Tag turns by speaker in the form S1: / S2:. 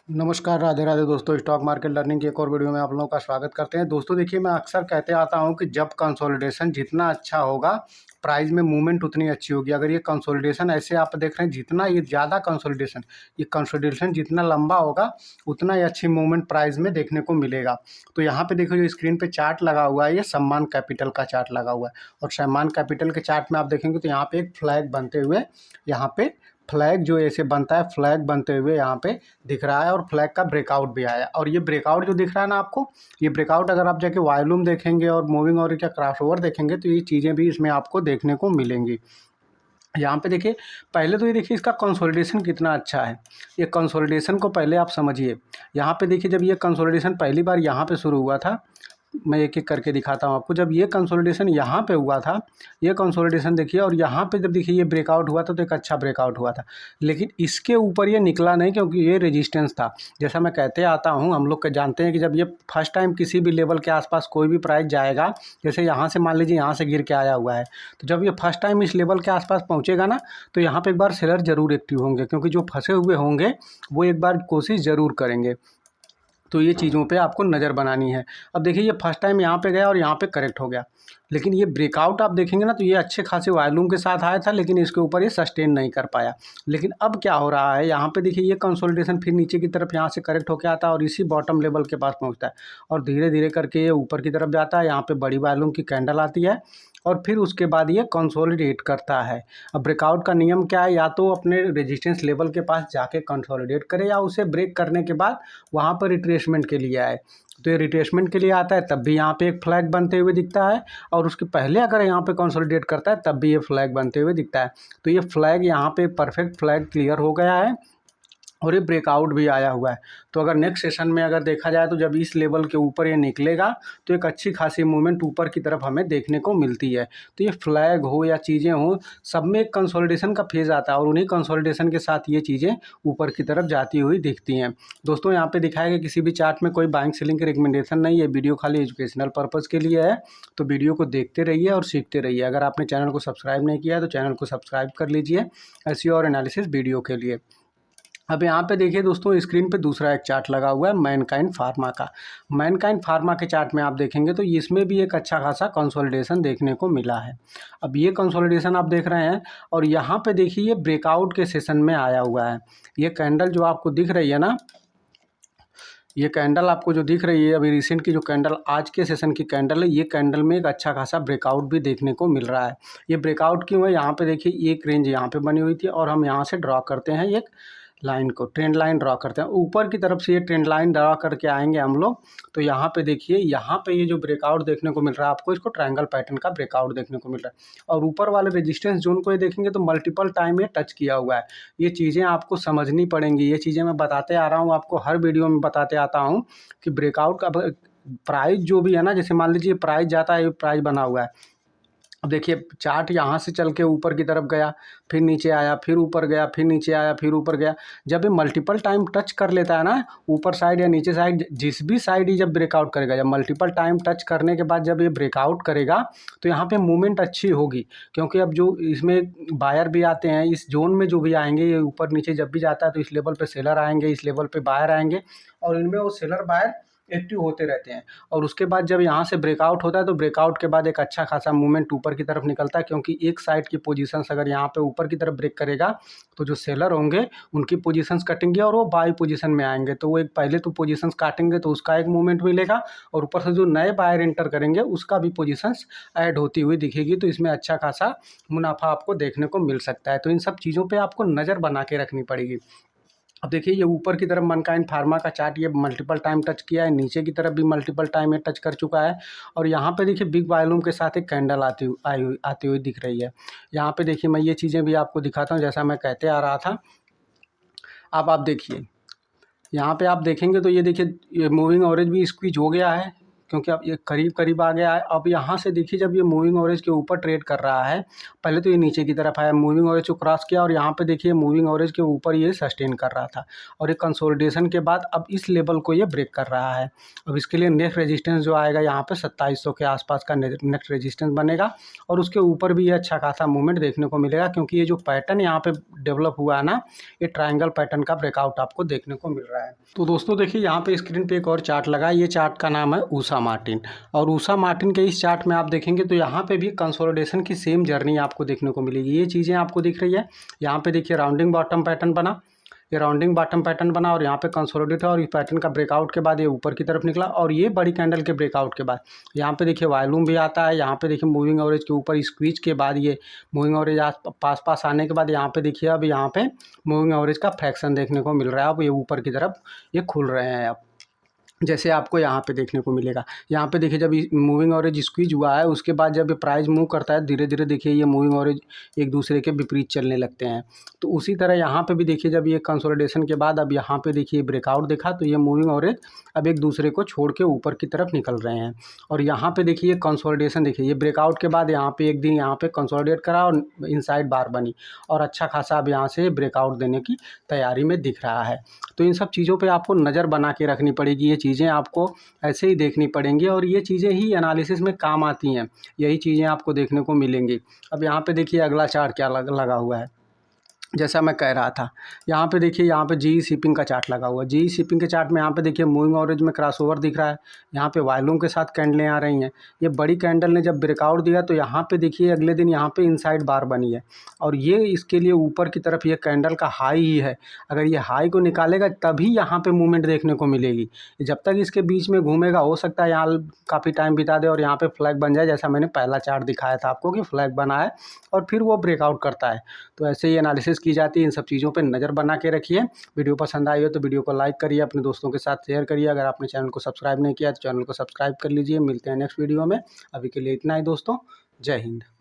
S1: नमस्कार, राधे राधे दोस्तों। Stock market learning की एक और वीडियो में आप लोगों का स्वागत करते हैं। दोस्तों देखिए, मैं अक्सर कहते आता हूं कि जब कंसोलिडेशन जितना अच्छा होगा, प्राइस में मूवमेंट उतनी अच्छी होगी। अगर ये कंसोलिडेशन ऐसे आप देख रहे हैं, जितना ये ज़्यादा कंसोलिडेशन जितना लंबा होगा, उतना ही अच्छी मूवमेंट प्राइस में देखने को मिलेगा। तो यहाँ पे देखो, जो स्क्रीन पे चार्ट लगा हुआ है, ये सम्मान कैपिटल का चार्ट लगा हुआ है। और सम्मान कैपिटल के चार्ट में आप देखेंगे तो यहाँ पे एक फ्लैग बनते हुए, यहाँ पे फ्लैग जो ऐसे बनता है, फ्लैग बनते हुए यहाँ पे दिख रहा है। और फ्लैग का ब्रेकआउट भी आया। और ये ब्रेकआउट जो दिख रहा है ना आपको, ये ब्रेकआउट अगर आप जाके वॉल्यूम देखेंगे और मूविंग और क्या क्रॉसओवर देखेंगे, तो ये चीज़ें भी इसमें आपको देखने को मिलेंगी। यहाँ पे देखिए, पहले तो ये देखिए इसका कंसोलिडेशन कितना अच्छा है। ये कंसोलिडेशन को पहले आप समझिए। यहाँ पे देखिए, जब ये कंसोलिडेशन पहली बार यहाँ पे शुरू हुआ था, मैं एक एक करके दिखाता हूँ आपको। जब ये कंसोलिडेशन यहाँ पे हुआ था, ये कंसोलिडेशन देखिए, और यहाँ पे जब देखिए ये ब्रेकआउट हुआ था, तो एक अच्छा ब्रेकआउट हुआ था। लेकिन इसके ऊपर ये निकला नहीं, क्योंकि ये रेजिस्टेंस था। जैसा मैं कहते आता हूँ, हम लोग के जानते हैं कि जब ये फर्स्ट टाइम किसी भी लेवल के आसपास कोई भी प्राइस जाएगा, जैसे यहाँ से मान लीजिए यहाँ से गिर के आया हुआ है, तो जब ये फर्स्ट टाइम इस लेवल के आसपास पहुँचेगा ना, तो यहाँ पे एक बार सेलर जरूर एक्टिव होंगे, क्योंकि जो फंसे हुए होंगे वो एक बार कोशिश ज़रूर करेंगे। तो ये चीज़ों पे आपको नज़र बनानी है। अब देखिए, ये फर्स्ट टाइम यहाँ पे गया और यहाँ पे करेक्ट हो गया, लेकिन ये ब्रेकआउट आप देखेंगे ना, तो ये अच्छे खासे वॉल्यूम के साथ आया था, लेकिन इसके ऊपर ये सस्टेन नहीं कर पाया। लेकिन अब क्या हो रहा है, यहाँ पे देखिए, ये कंसोलिडेशन फिर नीचे की तरफ यहाँ से करेक्ट होकर आता है और इसी बॉटम लेवल के पास पहुँचता है, और धीरे धीरे करके ये ऊपर की तरफ जाता है। यहाँ पे बड़ी वॉल्यूम की कैंडल आती है और फिर उसके बाद ये कंसोलिडेट करता है। अब ब्रेकआउट का नियम क्या है, या तो अपने रेजिस्टेंस लेवल के पास जाके कंसोलिडेट करे, या उसे ब्रेक करने के बाद वहाँ पर रिट्रेसमेंट के लिए आए। तो ये रिट्रेसमेंट के लिए आता है, तब भी यहाँ पे एक फ्लैग बनते हुए दिखता है, और उसके पहले अगर यहाँ पे कंसोलिडेट करता है, तब भी ये फ्लैग बनते हुए दिखता है। तो ये फ्लैग यहाँ पे परफेक्ट फ्लैग क्लियर हो गया है, और ये ब्रेकआउट भी आया हुआ है। तो अगर नेक्स्ट सेशन में अगर देखा जाए, तो जब इस लेवल के ऊपर ये निकलेगा, तो एक अच्छी खासी मूवमेंट ऊपर की तरफ हमें देखने को मिलती है। तो ये फ्लैग हो या चीज़ें हो, सब में एक कंसोलिडेशन का फेज़ आता है, और उन्हीं कंसोलिडेशन के साथ ये चीज़ें ऊपर की तरफ जाती हुई दिखती हैं। दोस्तों, यहाँ पे दिखाया गया किसी भी चार्ट में कोई बाइंग सेलिंग की रिकमेंडेशन नहीं है। वीडियो खाली एजुकेशनल पर्पज़ के लिए है। तो वीडियो को देखते रहिए और सीखते रहिए। अगर आपने चैनल को सब्सक्राइब नहीं किया है, तो चैनल को सब्सक्राइब कर लीजिए ऐसी और एनालिसिस वीडियो के लिए। अब यहाँ पे देखिए दोस्तों, स्क्रीन पे दूसरा एक चार्ट लगा हुआ है मैनकाइंड फार्मा का। मैनकाइंड फार्मा के चार्ट में आप देखेंगे तो इसमें भी एक अच्छा खासा कंसोलिडेशन देखने को मिला है। अब ये कंसोलिडेशन आप देख रहे हैं, और यहाँ पे देखिए ये ब्रेकआउट के सेशन में आया हुआ है। ये कैंडल जो आपको दिख रही है ना, ये कैंडल आपको जो दिख रही है अभी रिसेंट की जो कैंडल, आज के सेशन की कैंडल है, ये कैंडल में एक अच्छा खासा ब्रेकआउट भी देखने को मिल रहा है। ये ब्रेकआउट क्यों है, यहाँ पे देखिए एक रेंज यहाँ पे बनी हुई थी, और हम यहाँ से ड्रॉ करते हैं एक लाइन को, ट्रेंड लाइन ड्रॉ करते हैं। ऊपर की तरफ से ये ट्रेंड लाइन ड्रॉ करके आएंगे हम लोग। तो यहाँ पे देखिए, यहाँ पे ये जो ब्रेकआउट देखने को मिल रहा है आपको, इसको ट्रायंगल पैटर्न का ब्रेकआउट देखने को मिल रहा है। और ऊपर वाले रेजिस्टेंस जोन को ये देखेंगे तो मल्टीपल टाइम ये टच किया हुआ है। ये चीज़ें आपको समझनी पड़ेंगी। ये चीज़ें मैं बताते आ रहा हूँ आपको, हर वीडियो में बताते आता हूँ कि ब्रेकआउट का प्राइस जो भी है ना, जैसे मान लीजिए प्राइस जाता है, ये प्राइस बना हुआ है। अब देखिए, चार्ट यहाँ से चल के ऊपर की तरफ गया, फिर नीचे आया, फिर ऊपर गया, फिर नीचे आया, फिर ऊपर गया। जब ये मल्टीपल टाइम टच कर लेता है ना, ऊपर साइड या नीचे साइड, जिस भी साइड ही जब ब्रेकआउट करेगा, जब मल्टीपल टाइम टच करने के बाद जब ये ब्रेकआउट करेगा, तो यहाँ पे मूवमेंट अच्छी होगी। क्योंकि अब जो इसमें बायर भी आते हैं, इस जोन में जो भी आएंगे, ये ऊपर नीचे जब भी जाता है, तो इस लेवल पे सेलर आएंगे, इस लेवल पे बायर आएंगे, और इनमें वो सेलर बायर एक्टिव होते रहते हैं। और उसके बाद जब यहाँ से ब्रेकआउट होता है, तो ब्रेकआउट के बाद एक अच्छा खासा मूवमेंट ऊपर की तरफ निकलता है। क्योंकि एक साइड की पोजीशंस अगर यहाँ पे ऊपर की तरफ ब्रेक करेगा, तो जो सेलर होंगे उनकी पोजीशंस कटेंगे और वो बाई पोजीशन में आएंगे। तो वो एक पहले तो पोजीशंस काटेंगे, तो उसका एक मूवमेंट मिलेगा, और ऊपर से जो नए बायर एंटर करेंगे उसका भी पोजीशंस ऐड होती हुई दिखेगी। तो इसमें अच्छा खासा मुनाफा आपको देखने को मिल सकता है। तो इन सब चीज़ों पर आपको नज़र बना के रखनी पड़ेगी। अब देखिए, ये ऊपर की तरफ मनकाइंड फार्मा का चार्ट ये मल्टीपल टाइम टच किया है, नीचे की तरफ भी मल्टीपल टाइम ये टच कर चुका है, और यहाँ पे देखिए बिग वॉल्यूम के साथ एक कैंडल आती हुई दिख रही है। यहाँ पे देखिए, मैं ये चीज़ें भी आपको दिखाता हूँ जैसा मैं कहते आ रहा था। अब आप देखिए, यहाँ पे आप देखेंगे तो ये देखिए, ये मूविंग एवरेज भी स्क्वीज हो गया है, क्योंकि अब ये करीब करीब आ गया है। अब यहाँ से देखिए जब ये मूविंग एवरेज के ऊपर ट्रेड कर रहा है, पहले तो ये नीचे की तरफ आया, मूविंग एवरेज को क्रॉस किया और यहाँ पे देखिए मूविंग एवरेज के ऊपर ये सस्टेन कर रहा था और ये कंसोलिडेशन के बाद अब इस लेवल को ये ब्रेक कर रहा है। अब इसके लिए नेक्स्ट रेजिस्टेंस जो आएगा यहाँ पे 2700 के आसपास का नेक्स्ट रेजिस्टेंस बनेगा और उसके ऊपर भी ये अच्छा खासा मूवमेंट देखने को मिलेगा, क्योंकि ये जो पैटर्न यहाँ पे डेवलप हुआ है ना, ये ट्रायंगल पैटर्न का ब्रेकआउट आपको देखने को मिल रहा है। तो दोस्तों देखिए यहाँ पे स्क्रीन पे एक और चार्ट लगा है, ये चार्ट का नाम है ऊषा मार्टिन। और ऊषा मार्टिन के इस चार्ट में आप देखेंगे तो यहाँ पे भी कंसोलिडेशन की सेम जर्नी आपको देखने को मिलेगी। ये चीज़ें आपको दिख रही है, यहाँ पे देखिए राउंडिंग बॉटम पैटर्न बना, ये राउंडिंग बॉटम पैटर्न बना और यहाँ पे कंसोलिडेट है और इस पैटर्न का ब्रेकआउट के बाद ये ऊपर की तरफ निकला और ये बड़ी कैंडल के ब्रेकआउट के बाद यहाँ पे देखिए वॉल्यूम भी आता है। यहाँ पे देखिए मूविंग एवरेज के ऊपर स्क्वीज के बाद ये मूविंग एवरेज पास आने के बाद यहाँ पे देखिए अब यहाँ पे मूविंग एवरेज का फ्रैक्शन देखने को मिल रहा है। अब ये ऊपर की तरफ ये खुल रहे हैं, अब जैसे आपको यहाँ पे देखने को मिलेगा। यहाँ पे देखिए जब मूविंग एवरेज स्क्वीज हुआ है उसके बाद जब ये प्राइस मूव करता है धीरे धीरे देखिए ये मूविंग एवरेज एक दूसरे के विपरीत चलने लगते हैं। तो उसी तरह यहाँ पे भी देखिए जब ये कंसोलिडेशन के बाद अब यहाँ पे देखिए ब्रेकआउट देखा तो ये मूविंग एवरेज अब एक दूसरे को छोड़ के ऊपर की तरफ निकल रहे हैं। और यहाँ पे देखिए ये कंसोलिडेशन देखिए ये ब्रेकआउट के बाद यहाँ पे एक दिन यहाँ पे कंसोलिडेट करा और इनसाइड बार बनी और अच्छा खासा अब यहाँ से ब्रेकआउट देने की तैयारी में दिख रहा है। तो इन सब चीज़ों पे आपको नज़र बना के रखनी पड़ेगी, ये चीज़ें आपको ऐसे ही देखनी पड़ेंगी और ये चीज़ें ही एनालिसिस में काम आती हैं, यही चीज़ें आपको देखने को मिलेंगी। अब यहाँ पे देखिए अगला चार्ट क्या लगा हुआ है, जैसा मैं कह रहा था यहाँ पे देखिए यहाँ पे जीई शिपिंग का चार्ट लगा हुआ है। जीई शिपिंग के चार्ट में यहाँ पे देखिए मूविंग एवरेज में क्रॉसओवर दिख रहा है, यहाँ पे वॉल्यूम के साथ कैंडलें आ रही हैं। ये बड़ी कैंडल ने जब ब्रेकआउट दिया तो यहाँ पे देखिए अगले दिन यहाँ पे इनसाइड बार बनी है और ये इसके लिए ऊपर की तरफ ये कैंडल का हाई ही है। अगर ये हाई को निकालेगा तभी यहाँ पे मूवमेंट देखने को मिलेगी। जब तक इसके बीच में घूमेगा हो सकता है यहाँ काफ़ी टाइम बिता दे और यहाँ पे फ्लैग बन जाए, जैसा मैंने पहला चार्ट दिखाया था आपको कि फ्लैग बना है और फिर वो ब्रेकआउट करता है। तो ऐसे ही एनालिसिस की जाती है, इन सब चीज़ों पे नज़र बना के रखिए। वीडियो पसंद आई हो तो वीडियो को लाइक करिए, अपने दोस्तों के साथ शेयर करिए। अगर आपने चैनल को सब्सक्राइब नहीं किया तो चैनल को सब्सक्राइब कर लीजिए। मिलते हैं नेक्स्ट वीडियो में, अभी के लिए इतना ही दोस्तों, जय हिंद।